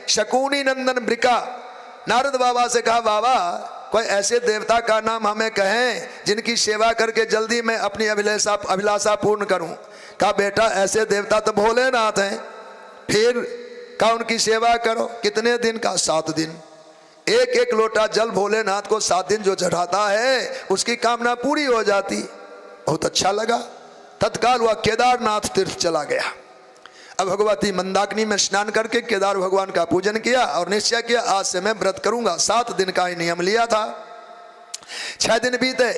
शकुनी नंदन ब्रिका। नारद बाबा से कहा, बाबा कोई ऐसे देवता का नाम हमें कहें जिनकी सेवा करके जल्दी मैं अपनी अभिलाषा पूर्ण करूं। कहा, बेटा ऐसे देवता तो भोलेनाथ हैं। फिर कहा, उनकी सेवा करो। कितने दिन का? 7 दिन। एक एक लोटा जल भोलेनाथ को 7 दिन जो चढ़ाता है उसकी कामना पूरी हो जाती। बहुत अच्छा लगा। तत्काल वह केदारनाथ तीर्थ चला गया। अब भगवती मंदाकिनी में स्नान करके केदार भगवान का पूजन किया और निश्चय किया, आज से मैं व्रत करूंगा। 7 दिन का ही नियम लिया था। 6 दिन बीते,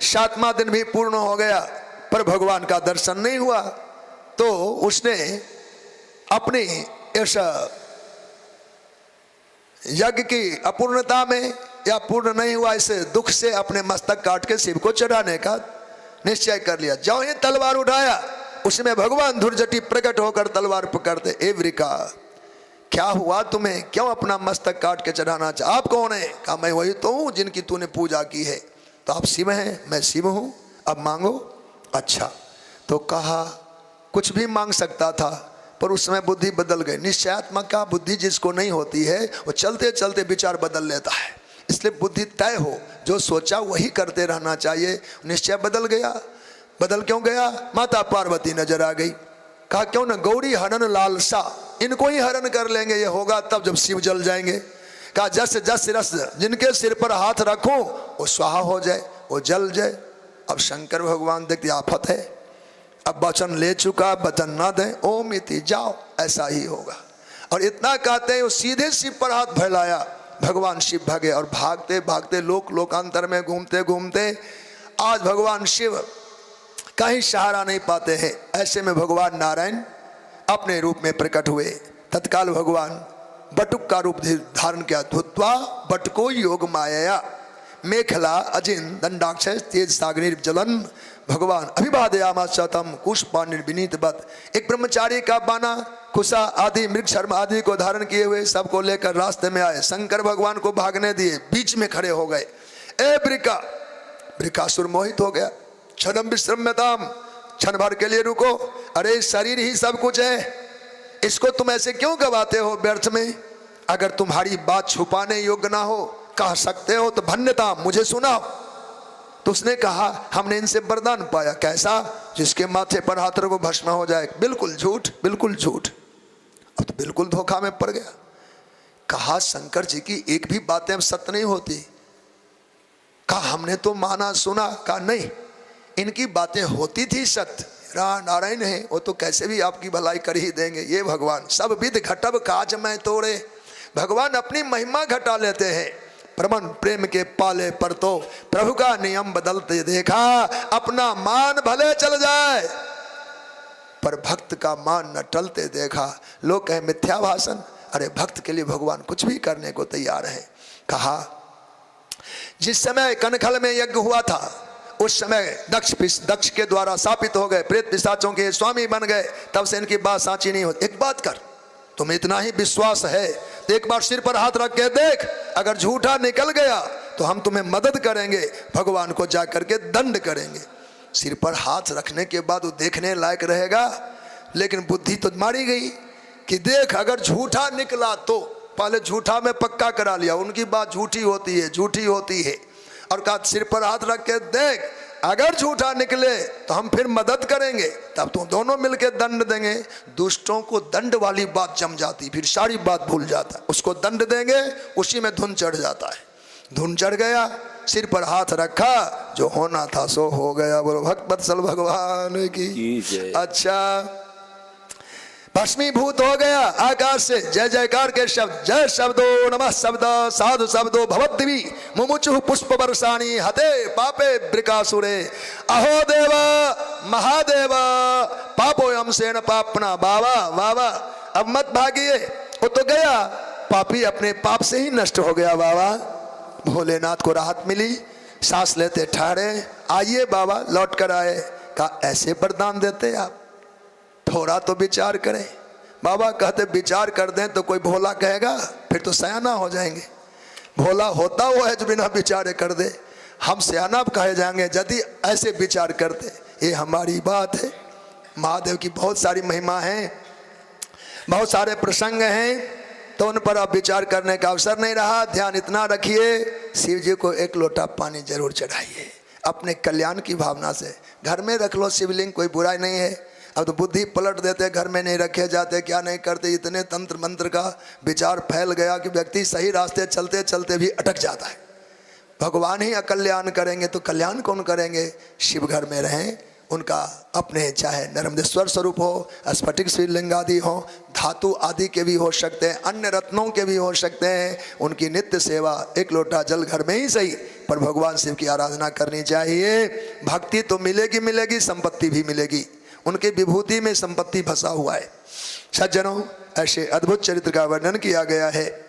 7वां दिन भी पूर्ण हो गया, पर भगवान का दर्शन नहीं हुआ। तो उसने अपनी इस यज्ञ की अपूर्णता में या पूर्ण नहीं हुआ इस दुख से अपने मस्तक काट के शिव को चढ़ाने का निश्चय कर लिया। जो ही तलवार उठाया उसमें भगवान धुरजटी प्रकट होकर तलवार पकड़ते, ए वृका क्या हुआ तुम्हें, क्यों अपना मस्तक काट के चढ़ाना चाह? आप कौन है? कहा, मैं वही तो हूं जिनकी तूने पूजा की है। तो आप शिव हैं? मैं शिव हूं। अब मांगो। अच्छा। तो कहा, कुछ भी मांग सकता था, पर उस समय बुद्धि बदल गई। निश्चयात्मक का बुद्धि जिसको नहीं होती है वो चलते चलते विचार बदल लेता है। इसलिए बुद्धि तय हो, जो सोचा वही करते रहना चाहिए। निश्चय बदल गया। बदल क्यों गया? माता पार्वती नजर आ गई। कहा, क्यों न गौरी हरण लालसा, इनको ही हरण कर लेंगे। ये होगा तब जब शिव जल जाएंगे। कहा, जस जस रस जिनके सिर पर हाथ रखो वो स्वाहा हो जाए, वो जल जाए। अब शंकर भगवान देखते आफत है, अब वचन ले चुका, वचन ना दें, ओम इति जाओ, ऐसा ही होगा। और इतना कहते हैं वो सीधे शिव पर हाथ फैलाया। भगवान शिव भागे और भागते भागते लोकांतर में घूमते घूमते आज भगवान शिव कहीं सहारा नहीं पाते हैं। ऐसे में भगवान नारायण अपने रूप में प्रकट हुए। तत्काल भगवान बटुक का रूप धारण किया। धुत्वा बटको योग माया मेखला अजिन दंडाक्ष तेज साग्निर जलन। भगवान अभिवादयामाशतम कुशपाणिर्विनीतवत। एक ब्रह्मचारी का बाना कुशा आदि मृग शर्म आदि को धारण किए हुए सबको लेकर रास्ते में आए। शंकर भगवान को भागने दिए, बीच में खड़े हो गए। ए ब्रिका, ब्रिकासुर मोहित हो गया। क्षणम विश्रम्यताम, क्षण भर के लिए रुको। अरे शरीर ही सब कुछ है, इसको तुम ऐसे क्यों गवाते हो व्यर्थ में? अगर तुम्हारी बात छुपाने योग्य ना हो, कह सकते हो तो धन्यता, मुझे सुनाओ। तो उसने कहा, हमने इनसे वरदान पाया। कैसा? जिसके माथे पर हाथ रखो भस्म हो जाए। बिल्कुल झूठ, बिल्कुल झूठ। अब तो बिल्कुल धोखा में पड़ गया। कहा, शंकर जी की एक भी बातें अब सत्य नहीं होती। कहा, हमने तो माना सुना। कहा, नहीं, इनकी बातें होती थी सत्य। नारायण है वो तो कैसे भी आपकी भलाई कर ही देंगे। ये भगवान सब विध घटब काज में तोड़े। भगवान अपनी महिमा घटा लेते हैं। प्रमन प्रेम के पाले पर तो प्रभु का नियम बदलते देखा। अपना मान भले चल जाए पर भक्त का मान न टलते देखा। लोग कहे मिथ्या भाषण, अरे भक्त के लिए भगवान कुछ भी करने को तैयार है। कहा, जिस समय कनखल में यज्ञ हुआ था उस समय दक्ष के द्वारा स्थापित हो गए, प्रेत पिशाचों के स्वामी बन गए। तब से इनकी बात साची नहीं होती। एक बात कर, तुम्हें इतना ही विश्वास है तो एक बार सिर पर हाथ रख के देख, अगर झूठा निकल गया तो हम तुम्हें मदद करेंगे, भगवान को जा करके दंड करेंगे। सिर पर हाथ रखने के बाद वो देखने लायक रहेगा, लेकिन बुद्धि तो मारी गई कि देख अगर झूठा निकला तो पहले झूठा में पक्का करा लिया। उनकी बात झूठी होती है, झूठी होती है। और कहा, सिर पर हाथ रख के देख, अगर झूठा निकले तो हम फिर मदद करेंगे, तब तुम दोनों मिलके दंड देंगे। दुष्टों को दंड वाली बात जम जाती, फिर सारी बात भूल जाता है। उसको दंड देंगे, उसी में धुन चढ़ जाता है। धुन चढ़ गया, सिर पर हाथ रखा, जो होना था सो हो गया। बोलो भक्त वत्सल भगवान की। अच्छा, भस्मीभूत हो गया आकाश से जय जयकार के शब्द। जय शब्दो नमः शब्द साधु शब्दो भवद्दिवी मुमुचु पुष्प वर्षाणी हते पापे ब्रिकासुरे। अहो देव महादेव पापो यम सेन पापना। बाबा बाबा अब मत भागिए, वो तो गया, पापी अपने पाप से ही नष्ट हो गया। बाबा भोलेनाथ को राहत मिली, सांस लेते ठहरे। आइए बाबा, लौट कर आए। कहा, ऐसे वरदान देते आप, थोड़ा तो विचार करें। बाबा कहते विचार कर दें तो कोई भोला कहेगा, फिर तो सयाना हो जाएंगे। भोला होता वो है जो बिना विचारे कर दे। हम सयाना कहे जाएंगे यदि ऐसे विचार करते। ये हमारी बात है। महादेव की बहुत सारी महिमा है, बहुत सारे प्रसंग हैं। तो उन पर अब विचार करने का अवसर नहीं रहा। ध्यान इतना रखिए, शिव जी को एक लोटा पानी जरूर चढ़ाइए अपने कल्याण की भावना से। घर में रख लो शिवलिंग, कोई बुराई नहीं है। अब तो बुद्धि पलट देते, घर में नहीं रखे जाते, क्या नहीं करते, इतने तंत्र मंत्र का विचार फैल गया कि व्यक्ति सही रास्ते चलते चलते भी अटक जाता है। भगवान ही अकल्याण करेंगे तो कल्याण कौन करेंगे? शिव घर में रहें, उनका अपने चाहे नर्मदेश्वर स्वरूप हो, स्फटिक शिवलिंग आदि हो, धातु आदि के भी हो सकते हैं, अन्य रत्नों के भी हो सकते हैं। उनकी नित्य सेवा, एक लोटा जल घर में ही सही, पर भगवान शिव की आराधना करनी चाहिए। भक्ति तो मिलेगी मिलेगी, संपत्ति भी मिलेगी। उनकी विभूति में संपत्ति फंसा हुआ है। सज्जनों, ऐसे अद्भुत चरित्र का वर्णन किया गया है।